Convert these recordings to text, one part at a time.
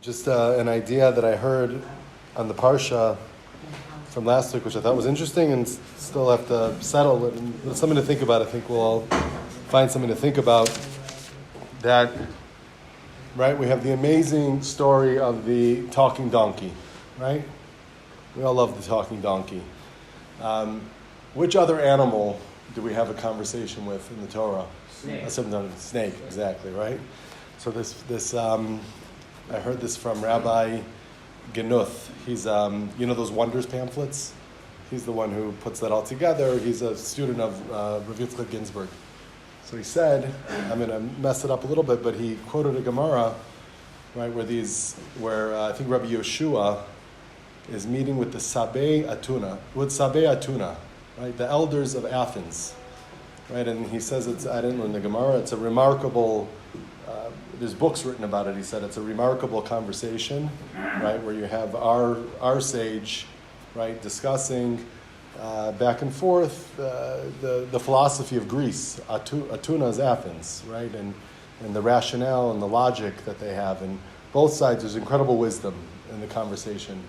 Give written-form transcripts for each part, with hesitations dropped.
Just an idea that I heard on the Parsha from last week, which I thought was interesting and still have to settle it. And it's something to think about. I think we'll all find something to think about. That, right, we have the amazing story of the talking donkey, right? We all love the talking donkey. Which other animal do we have a conversation with in the Torah? Snake, exactly, right? So this I heard this from Rabbi Genuth. He's, those Wonders pamphlets? He's the one who puts that all together. He's a student of Rav Yitzchak Ginsburg. So he said, I'm going to mess it up a little bit, but he quoted a Gemara, right, where I think Rabbi Yeshua is meeting with the Sabei Atuna, right, the elders of Athens, right, and he says I didn't learn the Gemara, it's a remarkable, there's books written about it, he said it's a remarkable conversation, right, where you have our sage, right, discussing back and forth the philosophy of Greece. Atuna is Athens, right, and the rationale and the logic that they have, and both sides there's incredible wisdom in the conversation.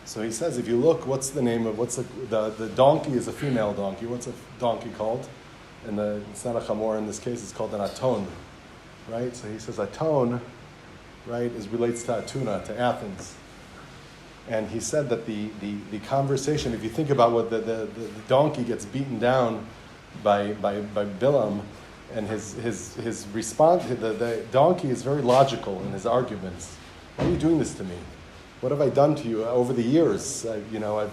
So he says, if you look, the donkey is a female donkey. What's a donkey called? It's not a chamor in this case, it's called an aton, right? So he says aton, right, relates to Atuna, to Athens. And he said that the conversation, if you think about what the donkey gets beaten down by Bilam, and his response, the donkey is very logical in his arguments. Why are you doing this to me? What have I done to you over the years? I've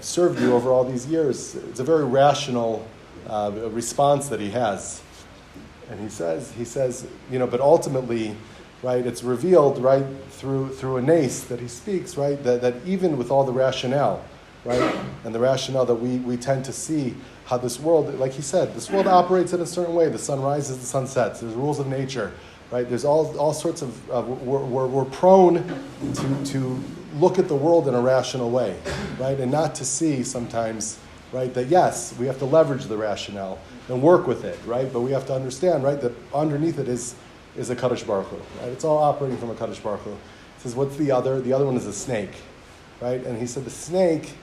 served you over all these years. It's a very rational response that he has. And he says, but ultimately, right, it's revealed, right, through a nace that he speaks, right, that even with all the rationale, right, and the rationale that we tend to see how this world, like he said, this world operates in a certain way. The sun rises, the sun sets. There's rules of nature. Right, there's all sorts of we're prone to look at the world in a rational way, right, and not to see sometimes, right, that yes, we have to leverage the rationale and work with it, right, but we have to understand, right, that underneath it is a Kadosh Baruch Hu, right, it's all operating from a Kadosh Baruch Hu. He says, what's the other? The other one is a snake, right, and he said the snake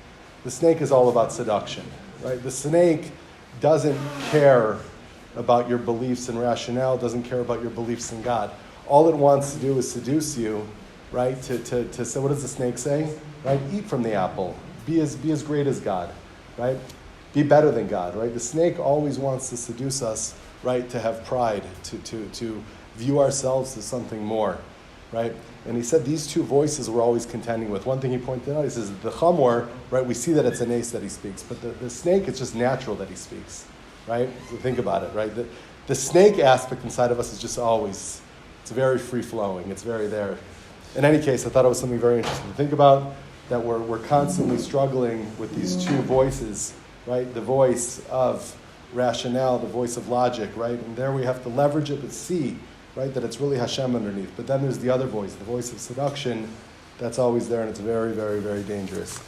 is all about seduction, right, the snake doesn't care about your beliefs and rationale, doesn't care about your beliefs in God. All it wants to do is seduce you, right? To say, what does the snake say? Right? Eat from the apple. Be as great as God, right? Be better than God, right? The snake always wants to seduce us, right? To have pride, to view ourselves as something more, right? And he said these two voices we're always contending with. One thing he pointed out, he says the chamor, right? We see that it's an ace that he speaks, but the snake, it's just natural that he speaks. Right? So think about it, right? The snake aspect inside of us is just always, it's very free-flowing. It's very there. In any case, I thought it was something very interesting to think about, that we're constantly struggling with these two voices, right? The voice of rationale, the voice of logic, right? And there we have to leverage it, but see, right, that it's really Hashem underneath. But then there's the other voice, the voice of seduction, that's always there, and it's very, very, very dangerous.